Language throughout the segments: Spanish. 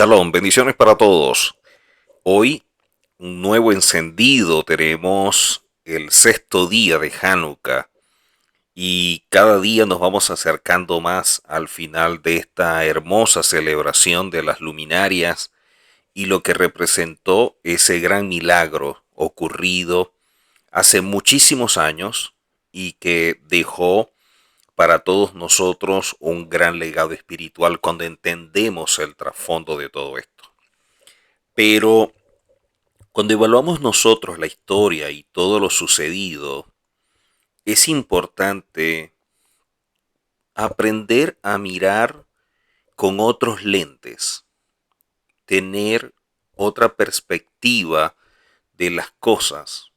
Shalom, bendiciones para todos. Hoy un nuevo encendido, tenemos el sexto día de Hanukkah y cada día nos vamos acercando más al final de esta hermosa celebración de las luminarias y lo que representó ese gran milagro ocurrido hace muchísimos años y que dejó para todos nosotros un gran legado espiritual cuando entendemos el trasfondo de todo esto. Pero cuando evaluamos nosotros la historia y todo lo sucedido, es importante aprender a mirar con otros lentes, tener otra perspectiva de las cosas,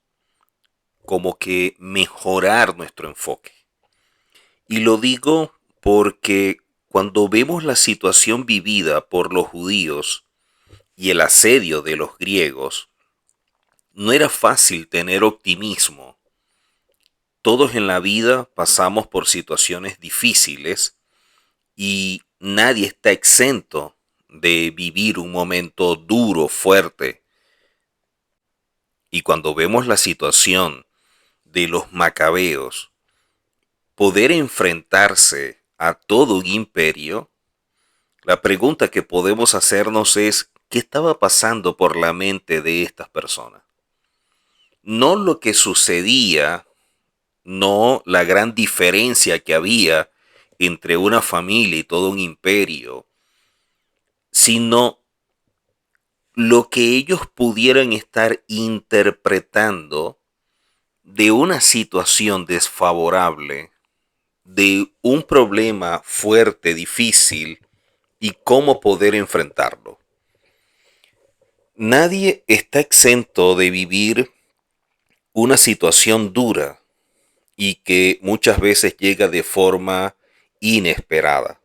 como que mejorar nuestro enfoque. Y lo digo porque cuando vemos la situación vivida por los judíos y el asedio de los griegos, no era fácil tener optimismo. Todos en la vida pasamos por situaciones difíciles y nadie está exento de vivir un momento duro, fuerte. Y cuando vemos la situación de los macabeos, poder enfrentarse a todo un imperio, la pregunta que podemos hacernos es, ¿qué estaba pasando por la mente de estas personas? No lo que sucedía, no la gran diferencia que había entre una familia y todo un imperio, sino lo que ellos pudieran estar interpretando de una situación desfavorable, de un problema fuerte, difícil, y cómo poder enfrentarlo. Nadie está exento de vivir una situación dura y que muchas veces llega de forma inesperada.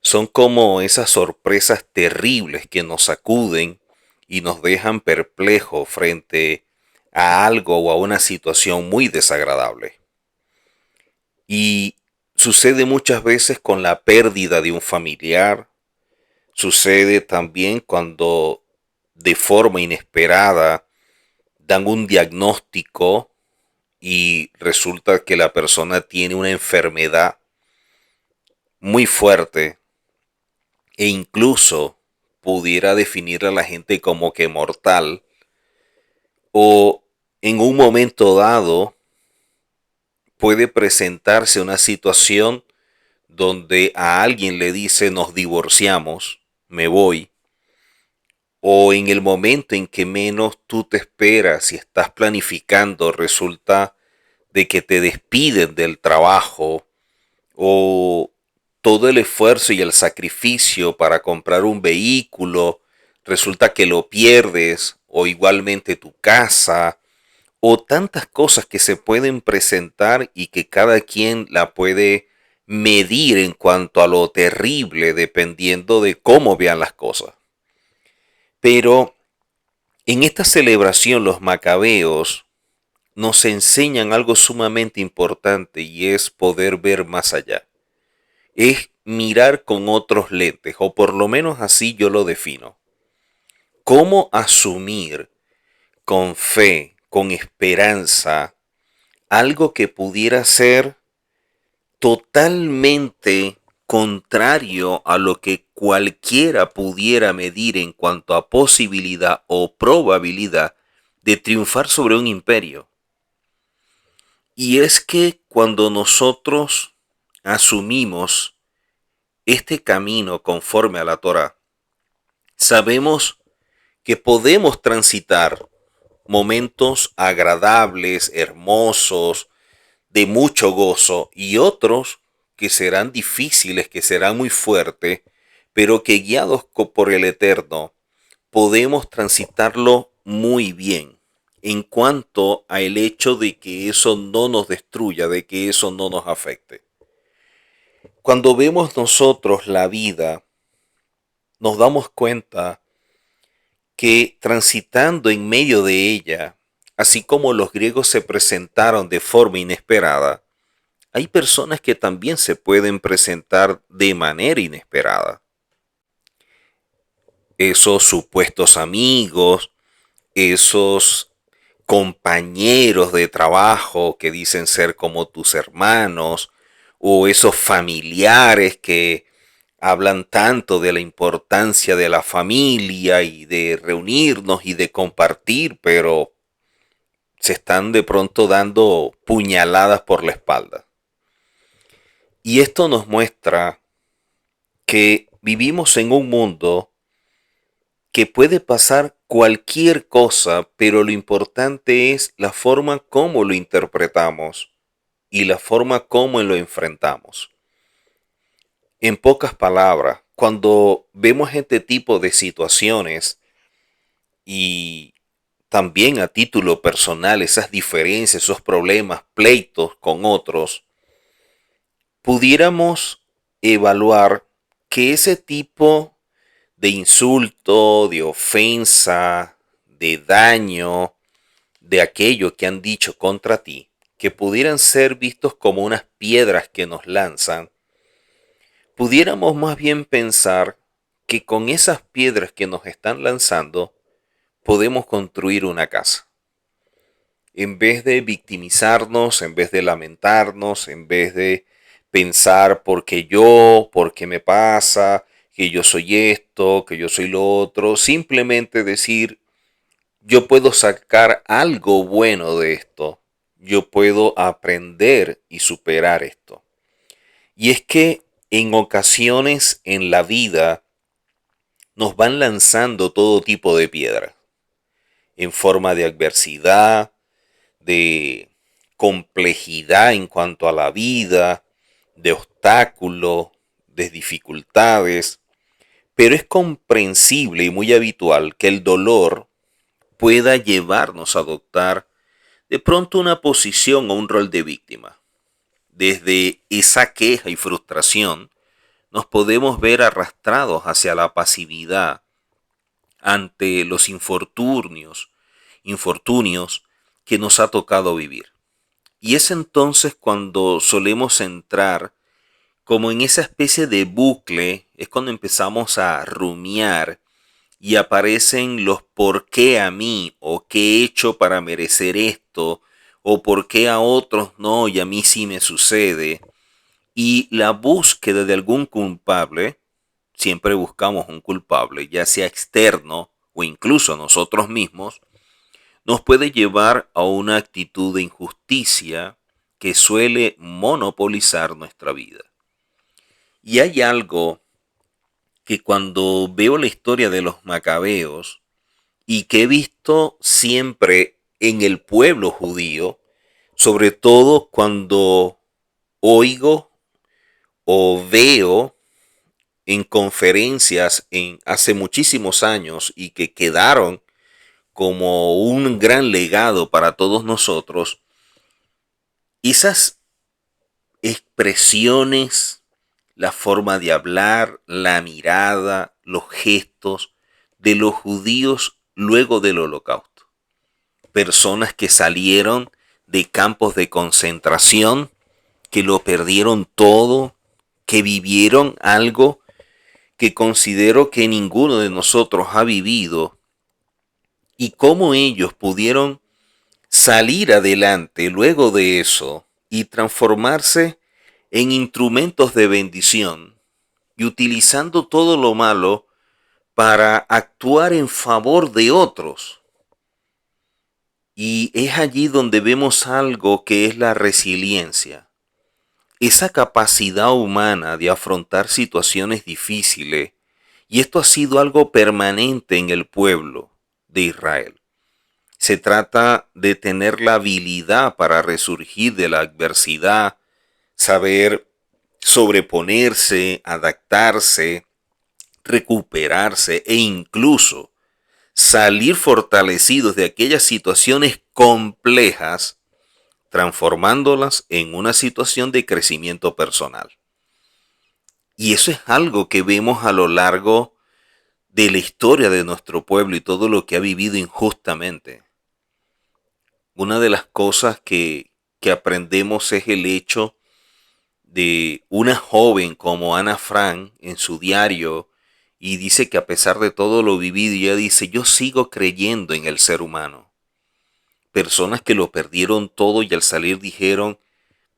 Son como esas sorpresas terribles que nos sacuden y nos dejan perplejos frente a algo o a una situación muy desagradable. Y sucede muchas veces con la pérdida de un familiar, sucede también cuando de forma inesperada dan un diagnóstico y resulta que la persona tiene una enfermedad muy fuerte e incluso pudiera definir a la gente como que mortal, o en un momento dado puede presentarse una situación donde a alguien le dice nos divorciamos, me voy, o en el momento en que menos tú te esperas y estás planificando resulta de que te despiden del trabajo, o todo el esfuerzo y el sacrificio para comprar un vehículo, resulta que lo pierdes, o igualmente tu casa, o tantas cosas que se pueden presentar y que cada quien la puede medir en cuanto a lo terrible dependiendo de cómo vean las cosas. Pero en esta celebración los macabeos nos enseñan algo sumamente importante y es poder ver más allá. Es mirar con otros lentes, o por lo menos así yo lo defino. ¿Cómo asumir con fe, con esperanza, algo que pudiera ser totalmente contrario a lo que cualquiera pudiera medir en cuanto a posibilidad o probabilidad de triunfar sobre un imperio? Y es que cuando nosotros asumimos este camino conforme a la Torá, sabemos que podemos transitar momentos agradables, hermosos, de mucho gozo, y otros que serán difíciles, que serán muy fuertes, pero que guiados por el Eterno podemos transitarlo muy bien en cuanto a el hecho de que eso no nos destruya, de que eso no nos afecte. Cuando vemos nosotros la vida, nos damos cuenta que transitando en medio de ella, así como los griegos se presentaron de forma inesperada, hay personas que también se pueden presentar de manera inesperada. esos supuestos amigos, esos compañeros de trabajo que dicen ser como tus hermanos, o esos familiares que hablan tanto de la importancia de la familia y de reunirnos y de compartir, pero se están de pronto dando puñaladas por la espalda. Y esto nos muestra que vivimos en un mundo que puede pasar cualquier cosa, pero lo importante es la forma como lo interpretamos y la forma como lo enfrentamos. En pocas palabras, cuando vemos este tipo de situaciones y también a título personal esas diferencias, esos problemas, pleitos con otros, pudiéramos evaluar que ese tipo de insulto, de ofensa, de daño, de aquello que han dicho contra ti, que pudieran ser vistos como unas piedras que nos lanzan, pudiéramos más bien pensar que con esas piedras que nos están lanzando podemos construir una casa. En vez de victimizarnos, en vez de lamentarnos, en vez de pensar por qué me pasa, que yo soy esto, que yo soy lo otro, simplemente decir, yo puedo sacar algo bueno de esto, yo puedo aprender y superar esto. Y es que en ocasiones en la vida nos van lanzando todo tipo de piedras, en forma de adversidad, de complejidad en cuanto a la vida, de obstáculos, de dificultades, pero es comprensible y muy habitual que el dolor pueda llevarnos a adoptar de pronto una posición o un rol de víctima. Desde esa queja y frustración nos podemos ver arrastrados hacia la pasividad ante los infortunios que nos ha tocado vivir. Y es entonces cuando solemos entrar como en esa especie de bucle, es cuando empezamos a rumiar y aparecen los por qué a mí o qué he hecho para merecer esto o por qué a otros no y a mí sí me sucede. Y la búsqueda de algún culpable, siempre buscamos un culpable, ya sea externo o incluso nosotros mismos, nos puede llevar a una actitud de injusticia que suele monopolizar nuestra vida. Y hay algo que cuando veo la historia de los macabeos y que he visto siempre en el pueblo judío, sobre todo cuando oigo o veo en conferencias en hace muchísimos años y que quedaron como un gran legado para todos nosotros, esas expresiones, la forma de hablar, la mirada, los gestos de los judíos luego del holocausto. Personas que salieron de campos de concentración, que lo perdieron todo, que vivieron algo que considero que ninguno de nosotros ha vivido, y cómo ellos pudieron salir adelante luego de eso y transformarse en instrumentos de bendición y utilizando todo lo malo para actuar en favor de otros. Y es allí donde vemos algo que es la resiliencia, esa capacidad humana de afrontar situaciones difíciles, y esto ha sido algo permanente en el pueblo de Israel. Se trata de tener la habilidad para resurgir de la adversidad, saber sobreponerse, adaptarse, recuperarse e incluso salir fortalecidos de aquellas situaciones complejas, transformándolas en una situación de crecimiento personal. Y eso es algo que vemos a lo largo de la historia de nuestro pueblo y todo lo que ha vivido injustamente. Una de las cosas que aprendemos es el hecho de una joven como Ana Frank en su diario y dice que a pesar de todo lo vivido, ella dice, yo sigo creyendo en el ser humano. Personas que lo perdieron todo y al salir dijeron,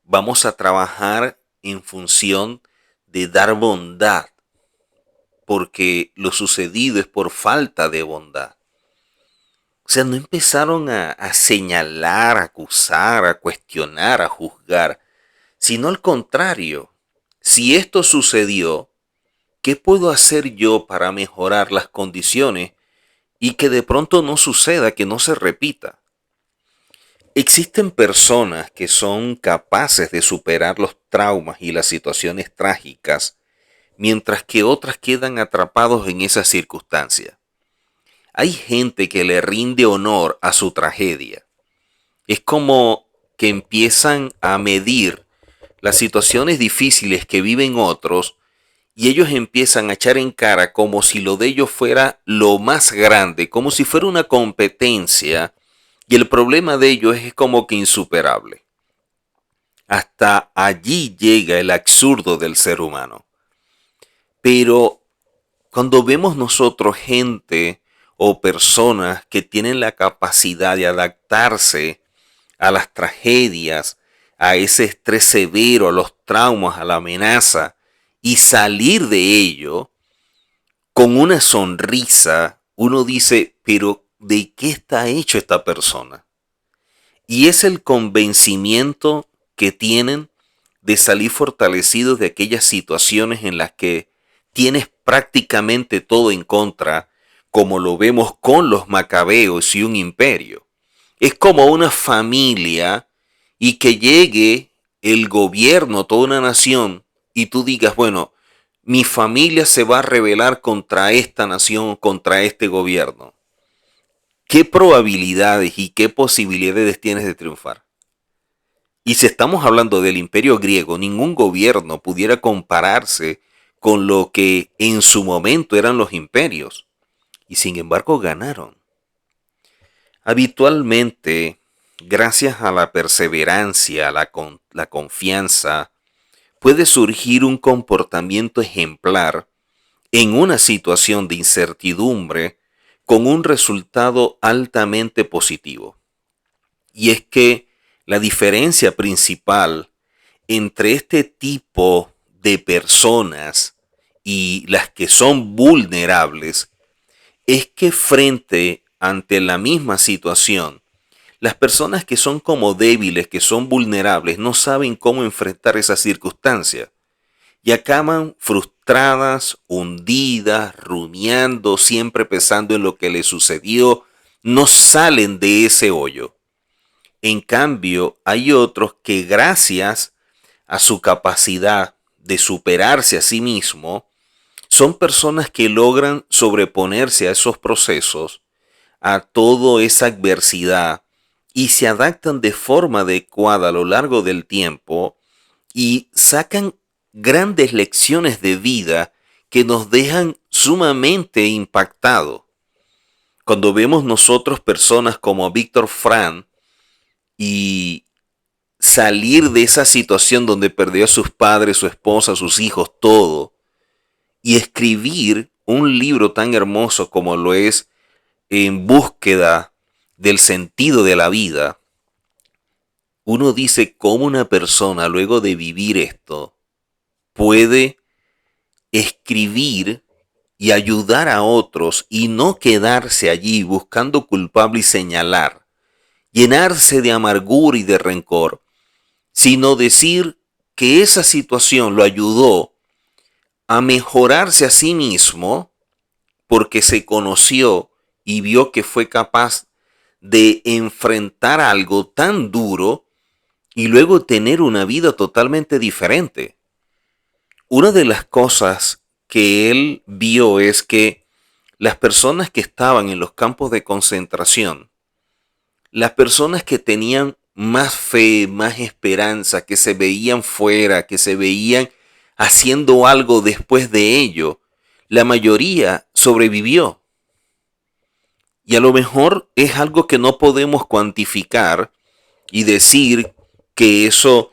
vamos a trabajar en función de dar bondad, porque lo sucedido es por falta de bondad. O sea, no empezaron a señalar, a acusar, a cuestionar, a juzgar, sino al contrario. Si esto sucedió, ¿qué puedo hacer yo para mejorar las condiciones y que de pronto no suceda, que no se repita? Existen personas que son capaces de superar los traumas y las situaciones trágicas, mientras que otras quedan atrapados en esas circunstancias. Hay gente que le rinde honor a su tragedia. Es como que empiezan a medir las situaciones difíciles que viven otros y ellos empiezan a echar en cara como si lo de ellos fuera lo más grande, como si fuera una competencia, y el problema de ellos es como que insuperable. Hasta allí llega el absurdo del ser humano. Pero cuando vemos nosotros gente o personas que tienen la capacidad de adaptarse a las tragedias, a ese estrés severo, a los traumas, a la amenaza, y salir de ello con una sonrisa, uno dice, pero ¿de qué está hecho esta persona? Y es el convencimiento que tienen de salir fortalecidos de aquellas situaciones en las que tienes prácticamente todo en contra, como lo vemos con los macabeos y un imperio. Es como una familia y que llegue el gobierno, toda una nación, y tú digas, bueno, mi familia se va a rebelar contra esta nación, contra este gobierno. ¿Qué probabilidades y qué posibilidades tienes de triunfar? Y si estamos hablando del imperio griego, ningún gobierno pudiera compararse con lo que en su momento eran los imperios. Y sin embargo ganaron. Habitualmente, gracias a la perseverancia, la confianza, puede surgir un comportamiento ejemplar en una situación de incertidumbre con un resultado altamente positivo. Y es que la diferencia principal entre este tipo de personas y las que son vulnerables es que frente ante la misma situación, las personas que son como débiles, que son vulnerables, no saben cómo enfrentar esa circunstancia y acaban frustradas, hundidas, rumiando, siempre pensando en lo que les sucedió, no salen de ese hoyo. En cambio, hay otros que gracias a su capacidad de superarse a sí mismo, son personas que logran sobreponerse a esos procesos, a toda esa adversidad, y se adaptan de forma adecuada a lo largo del tiempo y sacan grandes lecciones de vida que nos dejan sumamente impactados. Cuando vemos nosotros personas como Víctor Frank y salir de esa situación donde perdió a sus padres, su esposa, sus hijos, todo, y escribir un libro tan hermoso como lo es En búsqueda del sentido de la vida, uno dice cómo una persona luego de vivir esto puede escribir y ayudar a otros y no quedarse allí buscando culpable y señalar, llenarse de amargura y de rencor, sino decir que esa situación lo ayudó a mejorarse a sí mismo porque se conoció y vio que fue capaz de enfrentar algo tan duro y luego tener una vida totalmente diferente. Una de las cosas que él vio es que las personas que estaban en los campos de concentración, las personas que tenían más fe, más esperanza, que se veían fuera, que se veían haciendo algo después de ello, la mayoría sobrevivió. Y a lo mejor es algo que no podemos cuantificar y decir que eso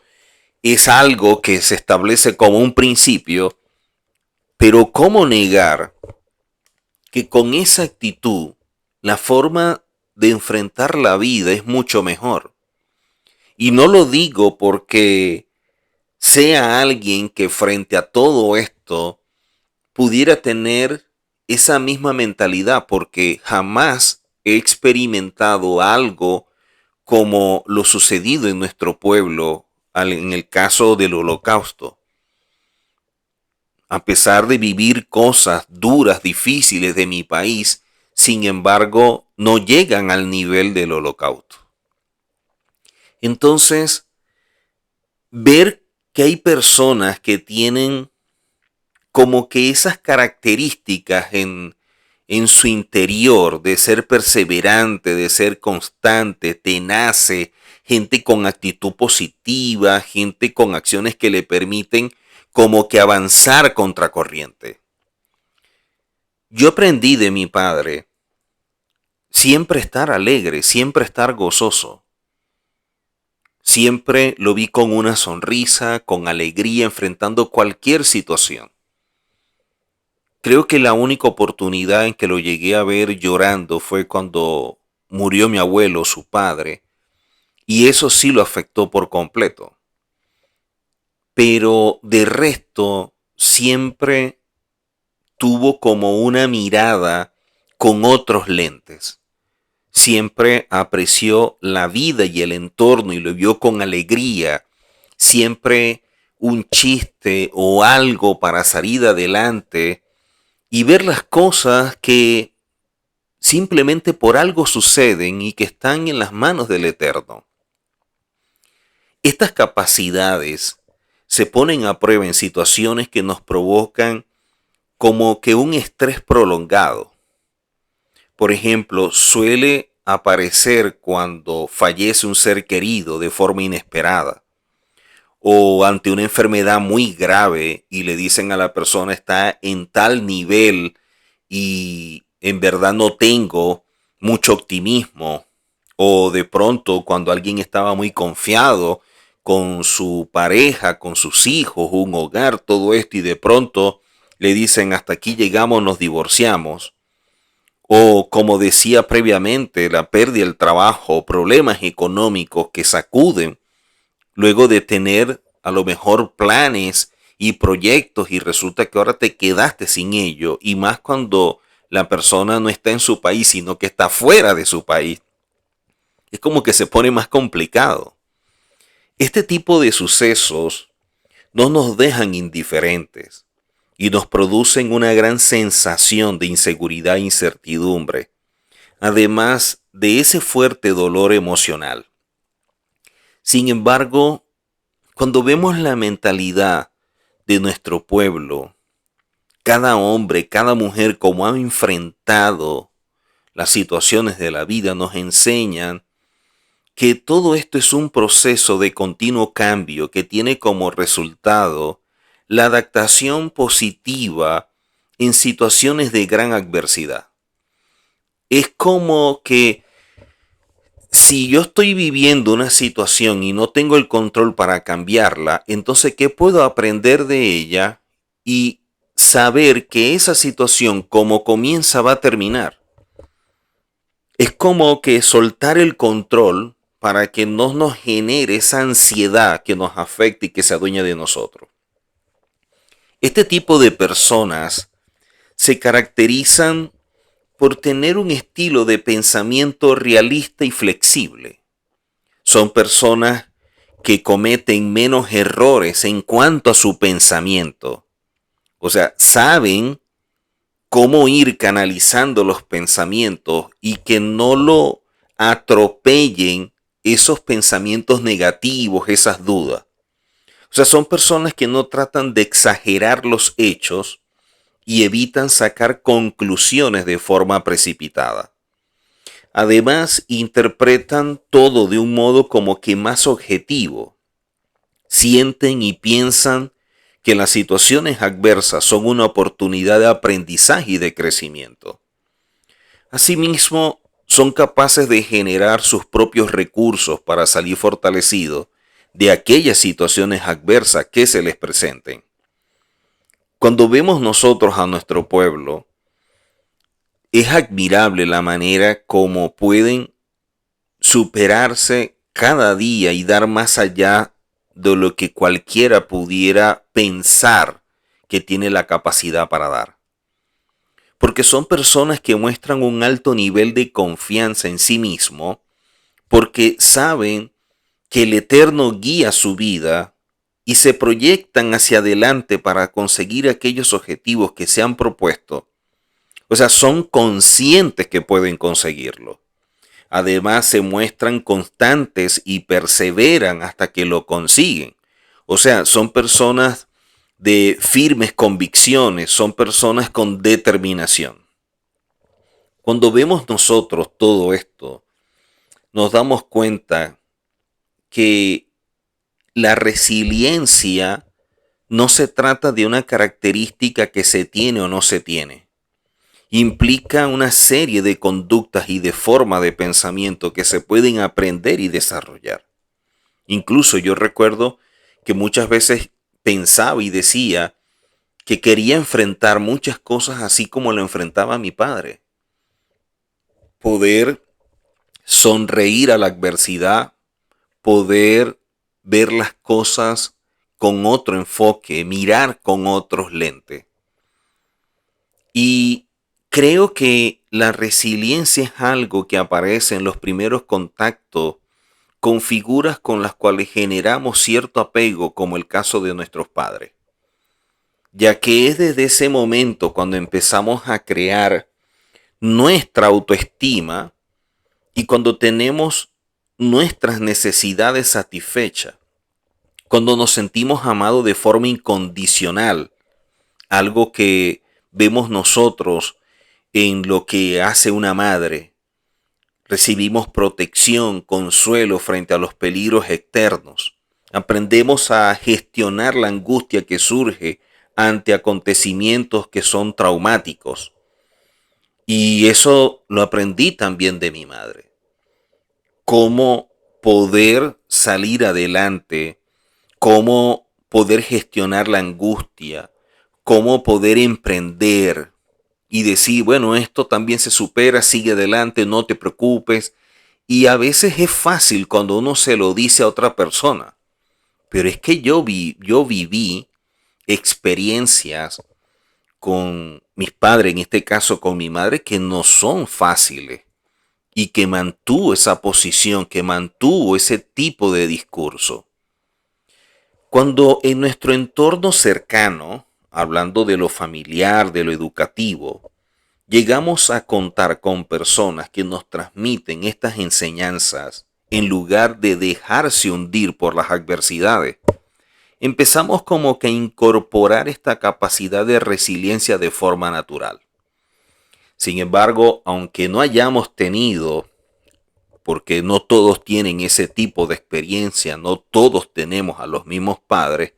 es algo que se establece como un principio, pero ¿cómo negar que con esa actitud la forma de enfrentar la vida es mucho mejor. Y no lo digo porque sea alguien que frente a todo esto pudiera tener esa misma mentalidad, porque jamás he experimentado algo como lo sucedido en nuestro pueblo en el caso del Holocausto. A pesar de vivir cosas duras, difíciles de mi país, sin embargo, no llegan al nivel del Holocausto. Entonces, ver que hay personas que tienen como que esas características en su interior de ser perseverante, de ser constante, tenace, gente con actitud positiva, gente con acciones que le permiten como que avanzar contracorriente. Yo aprendí de mi padre siempre estar alegre, siempre estar gozoso. Siempre lo vi con una sonrisa, con alegría, enfrentando cualquier situación. Creo que la única oportunidad en que lo llegué a ver llorando fue cuando murió mi abuelo, su padre, y eso sí lo afectó por completo. Pero de resto, siempre tuvo como una mirada con otros lentes. Siempre apreció la vida y el entorno y lo vio con alegría. Siempre un chiste o algo para salir adelante y ver las cosas que simplemente por algo suceden y que están en las manos del Eterno. Estas capacidades se ponen a prueba en situaciones que nos provocan como que un estrés prolongado. Por ejemplo, suele aparecer cuando fallece un ser querido de forma inesperada o ante una enfermedad muy grave y le dicen a la persona está en tal nivel y en verdad no tengo mucho optimismo, o de pronto cuando alguien estaba muy confiado con su pareja, con sus hijos, un hogar, todo esto y de pronto le dicen hasta aquí llegamos, nos divorciamos, o como decía previamente, la pérdida del trabajo, problemas económicos que sacuden luego de tener a lo mejor planes y proyectos y resulta que ahora te quedaste sin ello y más cuando la persona no está en su país sino que está fuera de su país. Es como que se pone más complicado. Este tipo de sucesos no nos dejan indiferentes y nos producen una gran sensación de inseguridad e incertidumbre, además de ese fuerte dolor emocional. Sin embargo, cuando vemos la mentalidad de nuestro pueblo, cada hombre, cada mujer, como han enfrentado las situaciones de la vida, nos enseñan que todo esto es un proceso de continuo cambio que tiene como resultado la adaptación positiva en situaciones de gran adversidad. Es como que si yo estoy viviendo una situación y no tengo el control para cambiarla, entonces ¿qué puedo aprender de ella y saber que esa situación como comienza va a terminar? Es como que soltar el control para que no nos genere esa ansiedad que nos afecte y que se adueña de nosotros. Este tipo de personas se caracterizan por tener un estilo de pensamiento realista y flexible. Son personas que cometen menos errores en cuanto a su pensamiento. O sea, saben cómo ir canalizando los pensamientos y que no lo atropellen esos pensamientos negativos, esas dudas. O sea, son personas que no tratan de exagerar los hechos y evitan sacar conclusiones de forma precipitada. Además, interpretan todo de un modo como que más objetivo. Sienten y piensan que las situaciones adversas son una oportunidad de aprendizaje y de crecimiento. Asimismo, son capaces de generar sus propios recursos para salir fortalecidos de aquellas situaciones adversas que se les presenten. Cuando vemos nosotros a nuestro pueblo, es admirable la manera como pueden superarse cada día y dar más allá de lo que cualquiera pudiera pensar que tiene la capacidad para dar. Porque son personas que muestran un alto nivel de confianza en sí mismo, porque saben que el Eterno guía su vida y se proyectan hacia adelante para conseguir aquellos objetivos que se han propuesto. O sea, son conscientes que pueden conseguirlo. Además, se muestran constantes y perseveran hasta que lo consiguen. O sea, son personas de firmes convicciones, son personas con determinación. Cuando vemos nosotros todo esto, nos damos cuenta que la resiliencia no se trata de una característica que se tiene o no se tiene. Implica una serie de conductas y de formas de pensamiento que se pueden aprender y desarrollar. Incluso yo recuerdo que muchas veces pensaba y decía que quería enfrentar muchas cosas así como lo enfrentaba mi padre. Poder sonreír a la adversidad, poder ver las cosas con otro enfoque, mirar con otros lentes. Y creo que la resiliencia es algo que aparece en los primeros contactos con figuras con las cuales generamos cierto apego, como el caso de nuestros padres. Ya que es desde ese momento cuando empezamos a crear nuestra autoestima y cuando tenemos nuestras necesidades satisfechas, cuando nos sentimos amados de forma incondicional, algo que vemos nosotros en lo que hace una madre. Recibimos protección, consuelo frente a los peligros externos. Aprendemos a gestionar la angustia que surge ante acontecimientos que son traumáticos. Y eso lo aprendí también de mi madre. Cómo poder salir adelante, cómo poder gestionar la angustia, cómo poder emprender y decir, bueno, esto también se supera, sigue adelante, no te preocupes. Y a veces es fácil cuando uno se lo dice a otra persona, pero es que yo viví experiencias con mis padres, en este caso con mi madre, que no son fáciles y que mantuvo esa posición, que mantuvo ese tipo de discurso. Cuando en nuestro entorno cercano, hablando de lo familiar, de lo educativo, llegamos a contar con personas que nos transmiten estas enseñanzas en lugar de dejarse hundir por las adversidades, empezamos como que a incorporar esta capacidad de resiliencia de forma natural. Sin embargo, aunque no hayamos tenido, porque no todos tienen ese tipo de experiencia, no todos tenemos a los mismos padres,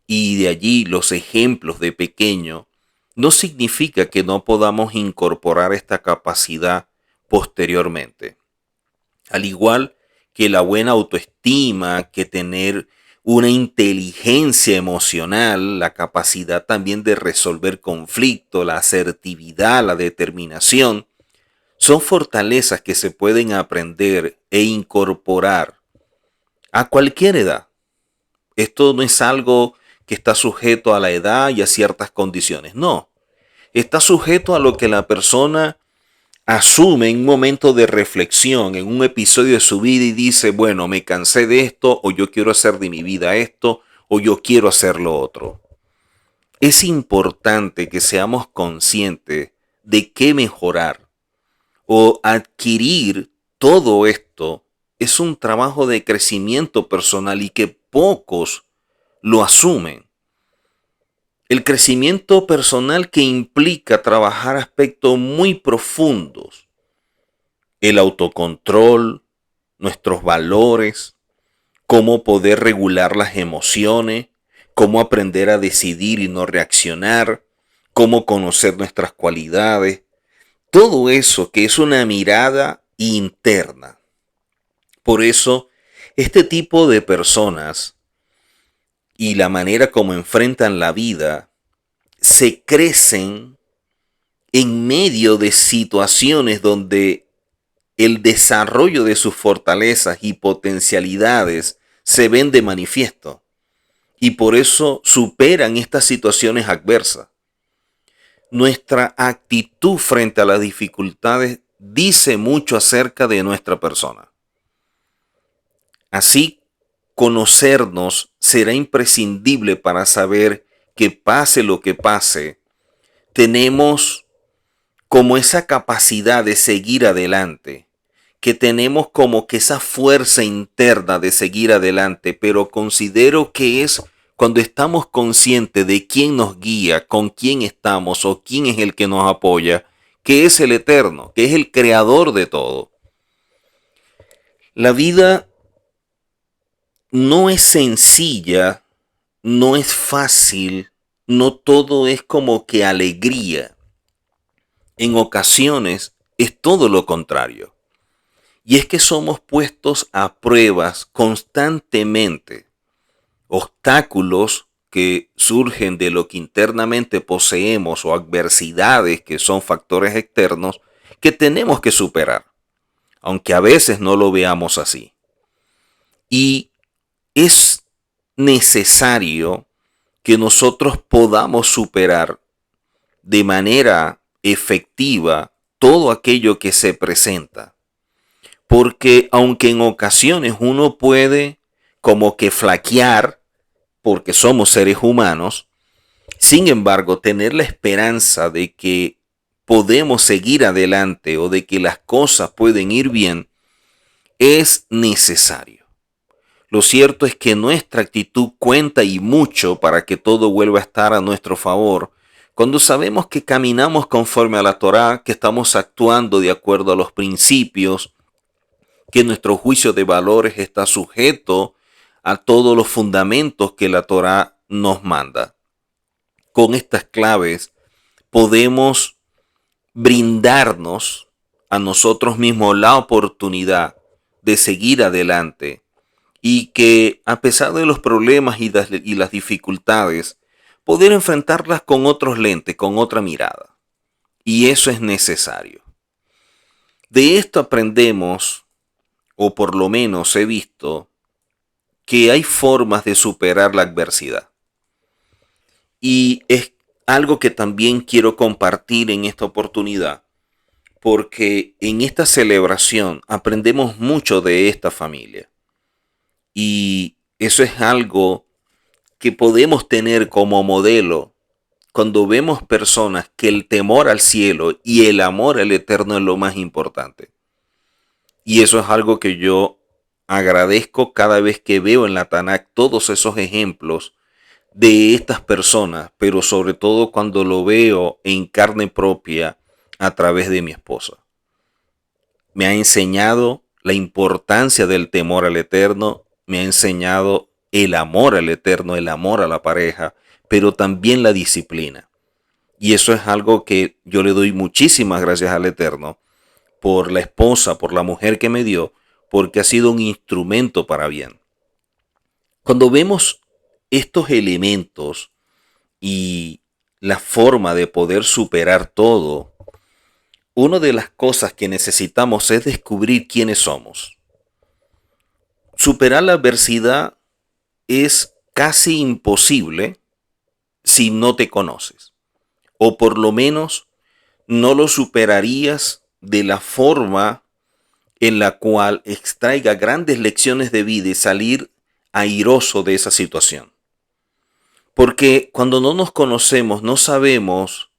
y de allí los ejemplos de pequeño, no significa que no podamos incorporar esta capacidad posteriormente. Al igual que la buena autoestima, que tener una inteligencia emocional, la capacidad también de resolver conflictos, la asertividad, la determinación, son fortalezas que se pueden aprender e incorporar a cualquier edad. Esto no es algo que está sujeto a la edad y a ciertas condiciones. No, está sujeto a lo que la persona asume en un momento de reflexión, en un episodio de su vida y dice, bueno, me cansé de esto, o yo quiero hacer de mi vida esto, o yo quiero hacer lo otro. Es importante que seamos conscientes de qué mejorar o adquirir todo esto. Es un trabajo de crecimiento personal y que pocos lo asumen. El crecimiento personal que implica trabajar aspectos muy profundos. El autocontrol, nuestros valores, cómo poder regular las emociones, cómo aprender a decidir y no reaccionar, cómo conocer nuestras cualidades. Todo eso que es una mirada interna. Por eso, este tipo de personas y la manera como enfrentan la vida se crecen en medio de situaciones donde el desarrollo de sus fortalezas y potencialidades se ven de manifiesto y por eso superan estas situaciones adversas. Nuestra actitud frente a las dificultades dice mucho acerca de nuestra persona. Así, conocernos será imprescindible para saber que pase lo que pase, tenemos como esa capacidad de seguir adelante, que tenemos como que esa fuerza interna de seguir adelante, pero considero que es cuando estamos conscientes de quién nos guía, con quién estamos o quién es el que nos apoya, que es el Eterno, que es el creador de todo. La vida no es sencilla, no es fácil, no todo es como que alegría. En ocasiones es todo lo contrario. Y es que somos puestos a pruebas constantemente. Obstáculos que surgen de lo que internamente poseemos o adversidades que son factores externos que tenemos que superar, aunque a veces no lo veamos así. Y es necesario que nosotros podamos superar de manera efectiva todo aquello que se presenta. Porque aunque en ocasiones uno puede como que flaquear, porque somos seres humanos, sin embargo, tener la esperanza de que podemos seguir adelante o de que las cosas pueden ir bien es necesario. Lo cierto es que nuestra actitud cuenta y mucho para que todo vuelva a estar a nuestro favor. Cuando sabemos que caminamos conforme a la Torá, que estamos actuando de acuerdo a los principios, que nuestro juicio de valores está sujeto a todos los fundamentos que la Torá nos manda. Con estas claves podemos brindarnos a nosotros mismos la oportunidad de seguir adelante y que a pesar de los problemas y las dificultades, poder enfrentarlas con otros lentes, con otra mirada. Y eso es necesario. De esto aprendemos, o por lo menos he visto, que hay formas de superar la adversidad. Y es algo que también quiero compartir en esta oportunidad, porque en esta celebración aprendemos mucho de esta familia. Y eso es algo que podemos tener como modelo cuando vemos personas que el temor al cielo y el amor al eterno es lo más importante. Y eso es algo que yo agradezco cada vez que veo en la Tanakh todos esos ejemplos de estas personas, pero sobre todo cuando lo veo en carne propia a través de mi esposa. Me ha enseñado la importancia del temor al eterno, me ha enseñado el amor al eterno, el amor a la pareja, pero también la disciplina. Y eso es algo que yo le doy muchísimas gracias al eterno por la esposa, por la mujer que me dio, porque ha sido un instrumento para bien. Cuando vemos estos elementos y la forma de poder superar todo, una de las cosas que necesitamos es descubrir quiénes somos. Superar la adversidad es casi imposible si no te conoces, o por lo menos no lo superarías de la forma en la cual extraiga grandes lecciones de vida y salir airoso de esa situación. Porque cuando no nos conocemos, no sabemos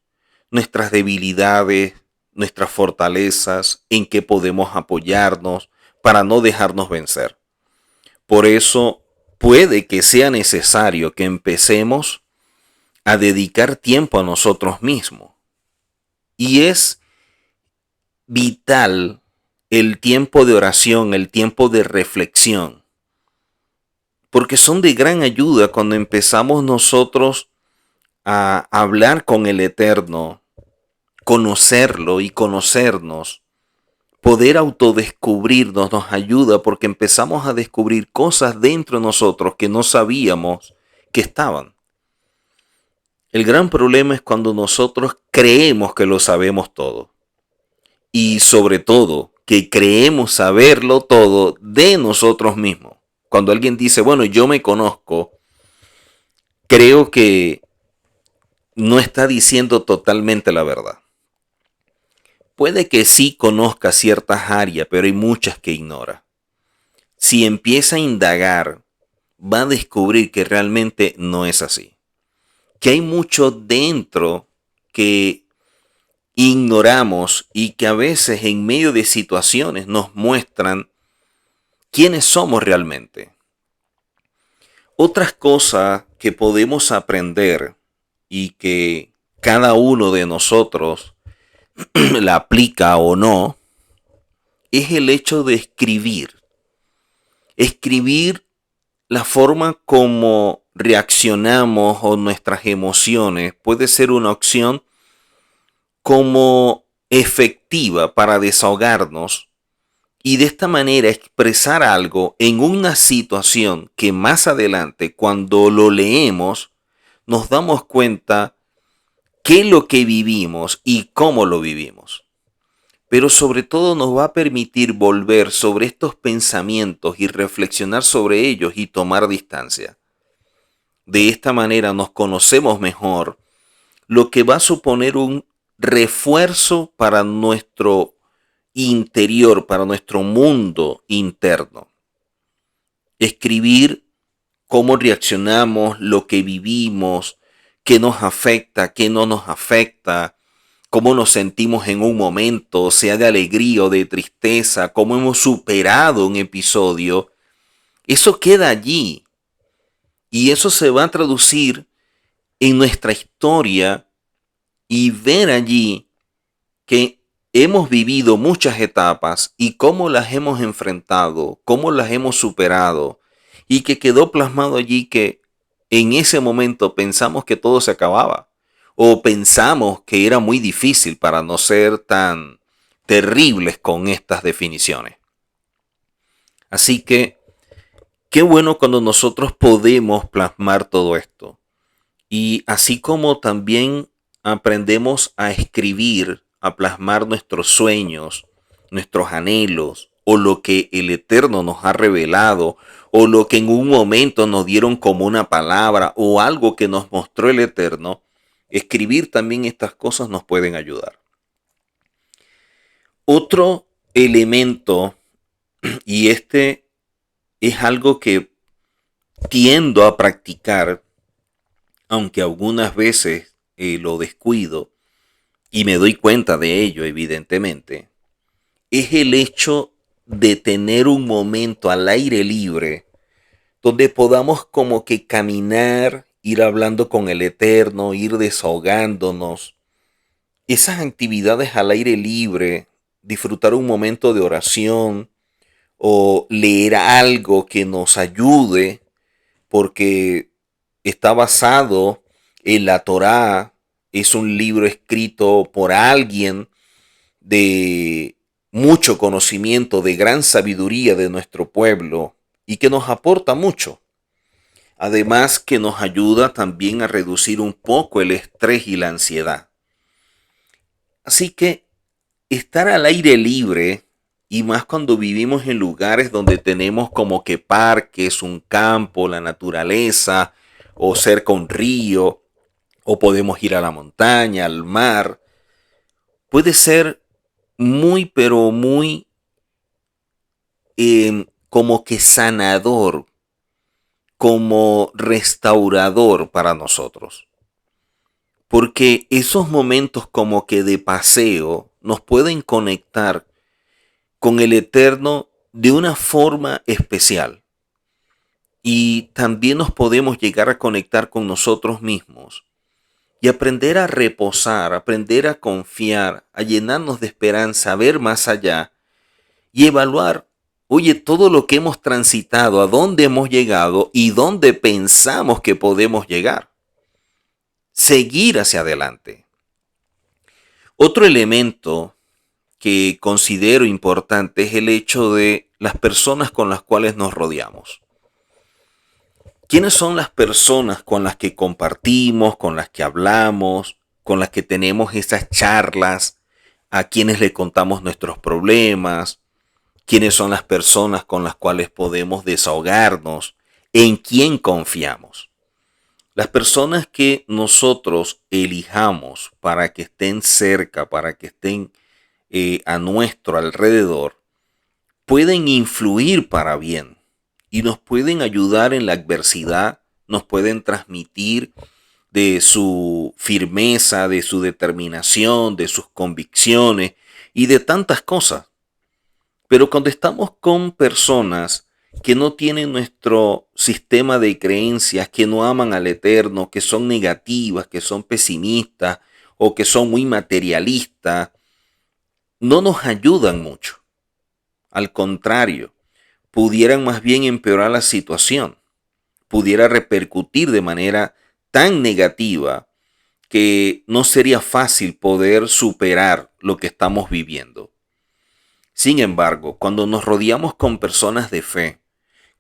nuestras debilidades, nuestras fortalezas, en qué podemos apoyarnos para no dejarnos vencer. Por eso puede que sea necesario que empecemos a dedicar tiempo a nosotros mismos. Y es vital el tiempo de oración, el tiempo de reflexión, porque son de gran ayuda cuando empezamos nosotros a hablar con el Eterno, conocerlo y conocernos. Poder autodescubrirnos nos ayuda porque empezamos a descubrir cosas dentro de nosotros que no sabíamos que estaban. El gran problema es cuando nosotros creemos que lo sabemos todo. Y sobre todo, que creemos saberlo todo de nosotros mismos. Cuando alguien dice, bueno, yo me conozco, creo que no está diciendo totalmente la verdad. Puede que sí conozca ciertas áreas, pero hay muchas que ignora. Si empieza a indagar, va a descubrir que realmente no es así. Que hay mucho dentro que ignoramos y que a veces en medio de situaciones nos muestran quiénes somos realmente. Otras cosas que podemos aprender y que cada uno de nosotros la aplica o no, es el hecho de escribir. Escribir la forma como reaccionamos o nuestras emociones puede ser una opción como efectiva para desahogarnos y de esta manera expresar algo en una situación que más adelante, cuando lo leemos, nos damos cuenta qué es lo que vivimos y cómo lo vivimos. Pero sobre todo nos va a permitir volver sobre estos pensamientos y reflexionar sobre ellos y tomar distancia. De esta manera nos conocemos mejor, lo que va a suponer un refuerzo para nuestro interior, para nuestro mundo interno. Escribir cómo reaccionamos, lo que vivimos, qué nos afecta, qué no nos afecta, cómo nos sentimos en un momento, sea de alegría o de tristeza, cómo hemos superado un episodio, eso queda allí y eso se va a traducir en nuestra historia y ver allí que hemos vivido muchas etapas y cómo las hemos enfrentado, cómo las hemos superado y que quedó plasmado allí que en ese momento pensamos que todo se acababa o pensamos que era muy difícil para no ser tan terribles con estas definiciones. Así que qué bueno cuando nosotros podemos plasmar todo esto. Y así como también aprendemos a escribir, a plasmar nuestros sueños, nuestros anhelos, o lo que el Eterno nos ha revelado, o lo que en un momento nos dieron como una palabra, o algo que nos mostró el Eterno, escribir también estas cosas nos pueden ayudar. Otro elemento, y este es algo que tiendo a practicar, aunque algunas veces lo descuido, y me doy cuenta de ello, evidentemente, es el hecho de tener un momento al aire libre donde podamos como que caminar, ir hablando con el Eterno, ir desahogándonos. Esas actividades al aire libre, disfrutar un momento de oración o leer algo que nos ayude, porque está basado en la Torá, es un libro escrito por alguien de mucho conocimiento, de gran sabiduría de nuestro pueblo y que nos aporta mucho. Además que nos ayuda también a reducir un poco el estrés y la ansiedad. Así que estar al aire libre y más cuando vivimos en lugares donde tenemos como que parques, un campo, la naturaleza o cerca un río o podemos ir a la montaña, al mar, puede ser muy, pero muy como que sanador, como restaurador para nosotros. Porque esos momentos como que de paseo nos pueden conectar con el Eterno de una forma especial. Y también nos podemos llegar a conectar con nosotros mismos y aprender a reposar, aprender a confiar, a llenarnos de esperanza, a ver más allá y evaluar, oye, todo lo que hemos transitado, a dónde hemos llegado y dónde pensamos que podemos llegar. Seguir hacia adelante. Otro elemento que considero importante es el hecho de las personas con las cuales nos rodeamos. ¿Quiénes son las personas con las que compartimos, con las que hablamos, con las que tenemos esas charlas, a quienes le contamos nuestros problemas? ¿Quiénes son las personas con las cuales podemos desahogarnos? ¿En quién confiamos? Las personas que nosotros elijamos para que estén cerca, para que estén a nuestro alrededor, pueden influir para bien y nos pueden ayudar en la adversidad, nos pueden transmitir de su firmeza, de su determinación, de sus convicciones y de tantas cosas. Pero cuando estamos con personas que no tienen nuestro sistema de creencias, que no aman al Eterno, que son negativas, que son pesimistas o que son muy materialistas, no nos ayudan mucho. Al contrario, pudieran más bien empeorar la situación, pudiera repercutir de manera tan negativa que no sería fácil poder superar lo que estamos viviendo. Sin embargo, cuando nos rodeamos con personas de fe,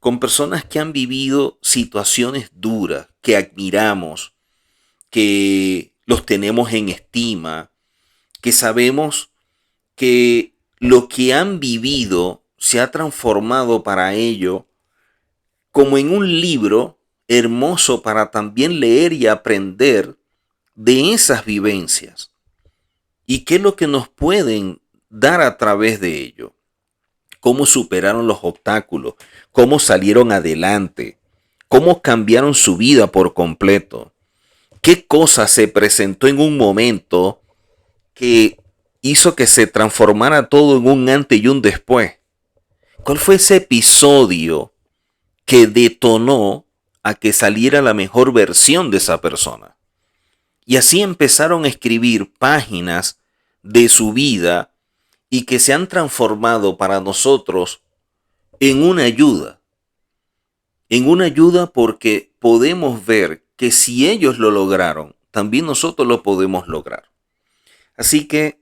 con personas que han vivido situaciones duras, que admiramos, que los tenemos en estima, que sabemos que lo que han vivido se ha transformado para ello como en un libro hermoso para también leer y aprender de esas vivencias. ¿Y qué es lo que nos pueden dar a través de ello? Cómo superaron los obstáculos, cómo salieron adelante, cómo cambiaron su vida por completo, qué cosa se presentó en un momento que hizo que se transformara todo en un antes y un después. ¿Cuál fue ese episodio que detonó a que saliera la mejor versión de esa persona? Y así empezaron a escribir páginas de su vida y que se han transformado para nosotros en una ayuda. En una ayuda porque podemos ver que si ellos lo lograron, también nosotros lo podemos lograr. Así que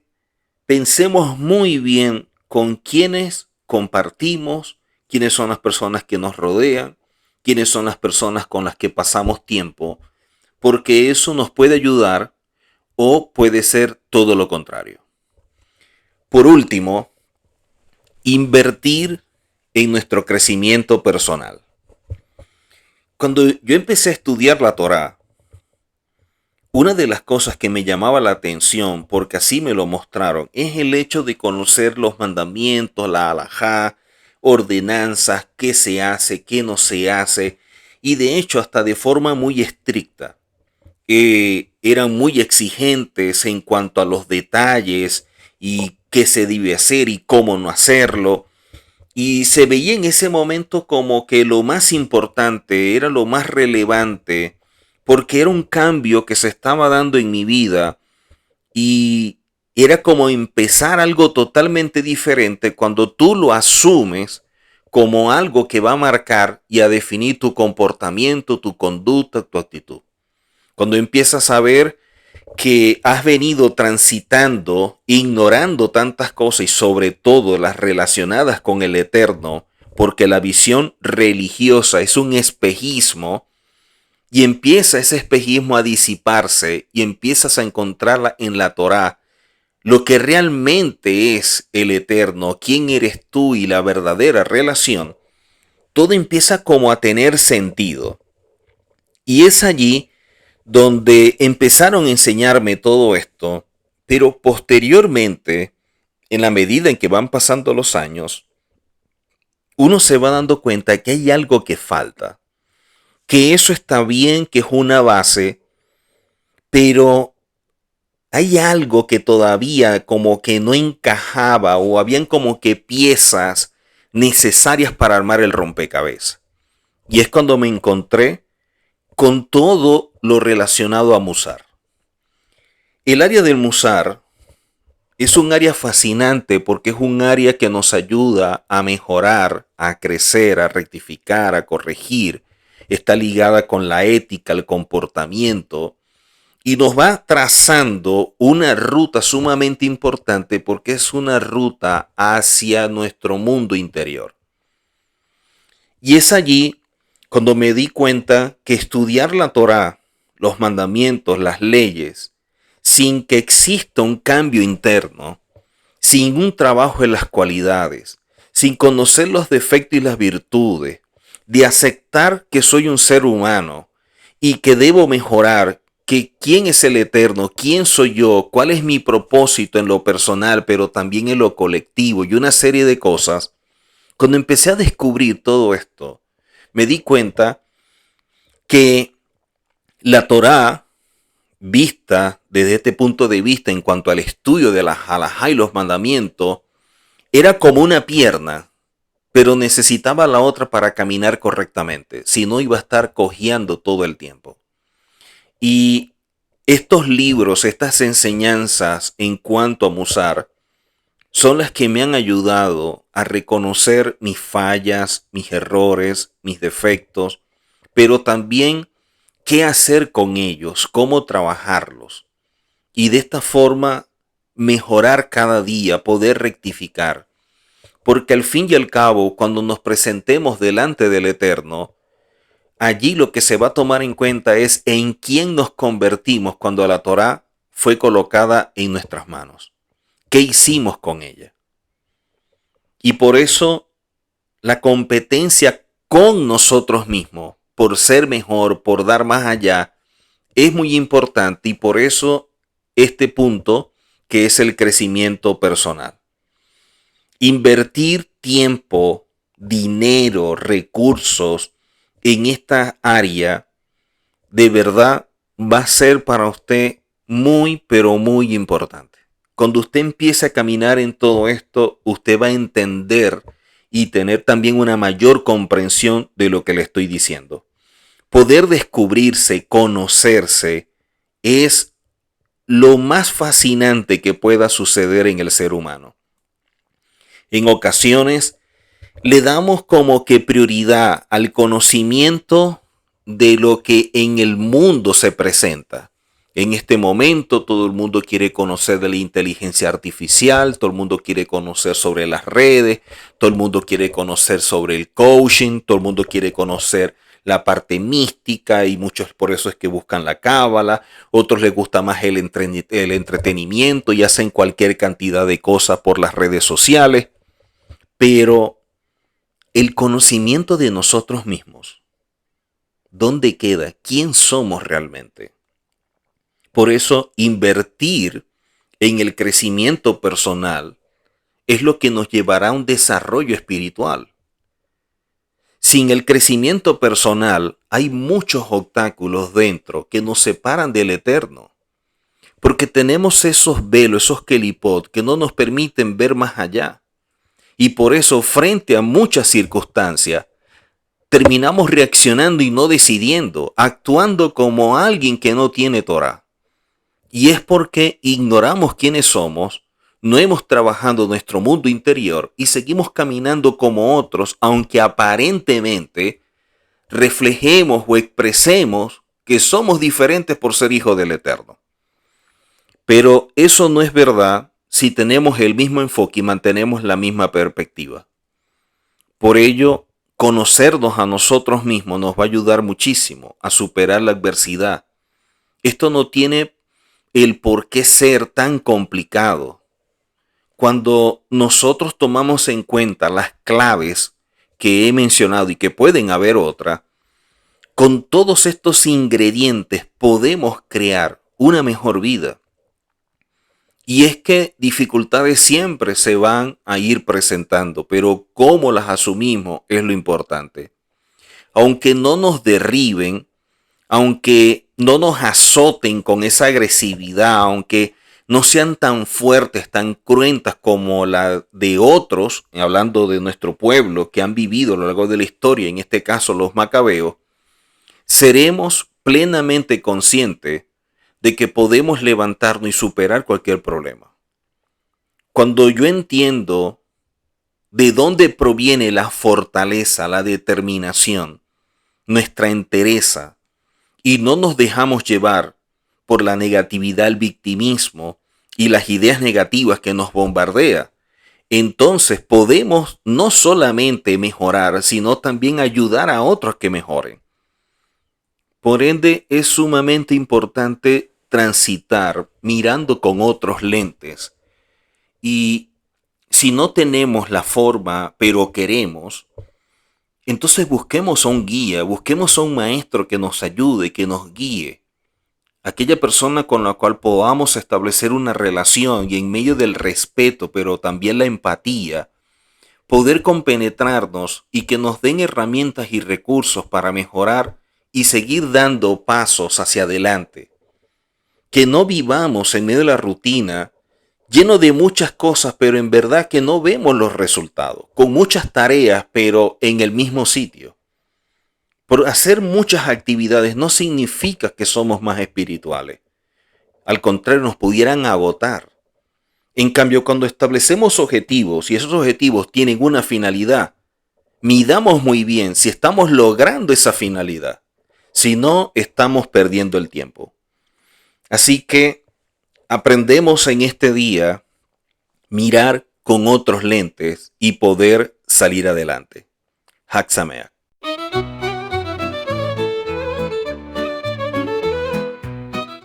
pensemos muy bien con quiénes compartimos, quiénes son las personas que nos rodean, quiénes son las personas con las que pasamos tiempo, porque eso nos puede ayudar o puede ser todo lo contrario. Por último, invertir en nuestro crecimiento personal. Cuando yo empecé a estudiar la Torá, una de las cosas que me llamaba la atención, porque así me lo mostraron, es el hecho de conocer los mandamientos, la halajá, ordenanzas, qué se hace, qué no se hace, y de hecho hasta de forma muy estricta. Eran muy exigentes en cuanto a los detalles y qué se debe hacer y cómo no hacerlo. Y se veía en ese momento como que lo más importante era lo más relevante, porque era un cambio que se estaba dando en mi vida y era como empezar algo totalmente diferente cuando tú lo asumes como algo que va a marcar y a definir tu comportamiento, tu conducta, tu actitud. Cuando empiezas a ver que has venido transitando, ignorando tantas cosas y sobre todo las relacionadas con el Eterno, porque la visión religiosa es un espejismo y empieza ese espejismo a disiparse y empiezas a encontrarla en la Torá, lo que realmente es el Eterno, quién eres tú y la verdadera relación, todo empieza como a tener sentido. Y es allí donde empezaron a enseñarme todo esto, pero posteriormente, en la medida en que van pasando los años, uno se va dando cuenta que hay algo que falta, que eso está bien, que es una base, pero hay algo que todavía como que no encajaba o habían como que piezas necesarias para armar el rompecabezas. Y es cuando me encontré con todo lo relacionado a Musar. El área del Musar es un área fascinante porque es un área que nos ayuda a mejorar, a crecer, a rectificar, a corregir. Está ligada con la ética, el comportamiento y nos va trazando una ruta sumamente importante porque es una ruta hacia nuestro mundo interior. Y es allí cuando me di cuenta que estudiar la Torá, los mandamientos, las leyes, sin que exista un cambio interno, sin un trabajo en las cualidades, sin conocer los defectos y las virtudes, de aceptar que soy un ser humano y que debo mejorar, que quién es el Eterno, quién soy yo, cuál es mi propósito en lo personal, pero también en lo colectivo y una serie de cosas. Cuando empecé a descubrir todo esto, me di cuenta que la Torá, vista desde este punto de vista en cuanto al estudio de la halajá y los mandamientos, era como una pierna, pero necesitaba la otra para caminar correctamente, si no iba a estar cojeando todo el tiempo. Y estos libros, estas enseñanzas en cuanto a Musar, son las que me han ayudado a reconocer mis fallas, mis errores, mis defectos, pero también qué hacer con ellos, cómo trabajarlos. Y de esta forma mejorar cada día, poder rectificar. Porque al fin y al cabo, cuando nos presentemos delante del Eterno, allí lo que se va a tomar en cuenta es en quién nos convertimos cuando la Torá fue colocada en nuestras manos. ¿Qué hicimos con ella? Y por eso la competencia con nosotros mismos, por ser mejor, por dar más allá, es muy importante y por eso este punto que es el crecimiento personal. Invertir tiempo, dinero, recursos en esta área de verdad va a ser para usted muy, pero muy importante. Cuando usted empiece a caminar en todo esto, usted va a entender y tener también una mayor comprensión de lo que le estoy diciendo. Poder descubrirse, conocerse, es lo más fascinante que pueda suceder en el ser humano. En ocasiones le damos como que prioridad al conocimiento de lo que en el mundo se presenta. En este momento todo el mundo quiere conocer de la inteligencia artificial, todo el mundo quiere conocer sobre las redes, todo el mundo quiere conocer sobre el coaching, todo el mundo quiere conocer la parte mística y muchos por eso es que buscan la cábala, otros les gusta más el entretenimiento y hacen cualquier cantidad de cosas por las redes sociales, pero el conocimiento de nosotros mismos, ¿dónde queda? ¿Quién somos realmente? Por eso invertir en el crecimiento personal es lo que nos llevará a un desarrollo espiritual. Sin el crecimiento personal hay muchos obstáculos dentro que nos separan del Eterno. Porque tenemos esos velos, esos kelipot que no nos permiten ver más allá. Y por eso frente a muchas circunstancias terminamos reaccionando y no decidiendo, actuando como alguien que no tiene Torah. Y es porque ignoramos quiénes somos, no hemos trabajado nuestro mundo interior y seguimos caminando como otros, aunque aparentemente reflejemos o expresemos que somos diferentes por ser hijos del Eterno. Pero eso no es verdad si tenemos el mismo enfoque y mantenemos la misma perspectiva. Por ello, conocernos a nosotros mismos nos va a ayudar muchísimo a superar la adversidad. Esto no tiene el por qué ser tan complicado. Cuando nosotros tomamos en cuenta las claves que he mencionado y que pueden haber otras, con todos estos ingredientes podemos crear una mejor vida. Y es que dificultades siempre se van a ir presentando, pero cómo las asumimos es lo importante. Aunque no nos derriben, aunque no nos azoten con esa agresividad, aunque no sean tan fuertes, tan cruentas como la de otros, hablando de nuestro pueblo que han vivido a lo largo de la historia, en este caso los macabeos, seremos plenamente conscientes de que podemos levantarnos y superar cualquier problema. Cuando yo entiendo de dónde proviene la fortaleza, la determinación, nuestra entereza, y no nos dejamos llevar por la negatividad, el victimismo y las ideas negativas que nos bombardea, entonces podemos no solamente mejorar, sino también ayudar a otros que mejoren. Por ende, es sumamente importante transitar mirando con otros lentes. Y si no tenemos la forma, pero queremos, entonces busquemos a un guía, busquemos a un maestro que nos ayude, que nos guíe. Aquella persona con la cual podamos establecer una relación y en medio del respeto, pero también la empatía, poder compenetrarnos y que nos den herramientas y recursos para mejorar y seguir dando pasos hacia adelante. Que no vivamos en medio de la rutina lleno de muchas cosas, pero en verdad que no vemos los resultados, con muchas tareas, pero en el mismo sitio. Por hacer muchas actividades no significa que somos más espirituales. Al contrario, nos pudieran agotar. En cambio, cuando establecemos objetivos y esos objetivos tienen una finalidad, midamos muy bien si estamos logrando esa finalidad. Si no, estamos perdiendo el tiempo. Así que aprendemos en este día mirar con otros lentes y poder salir adelante. Hak Sameach.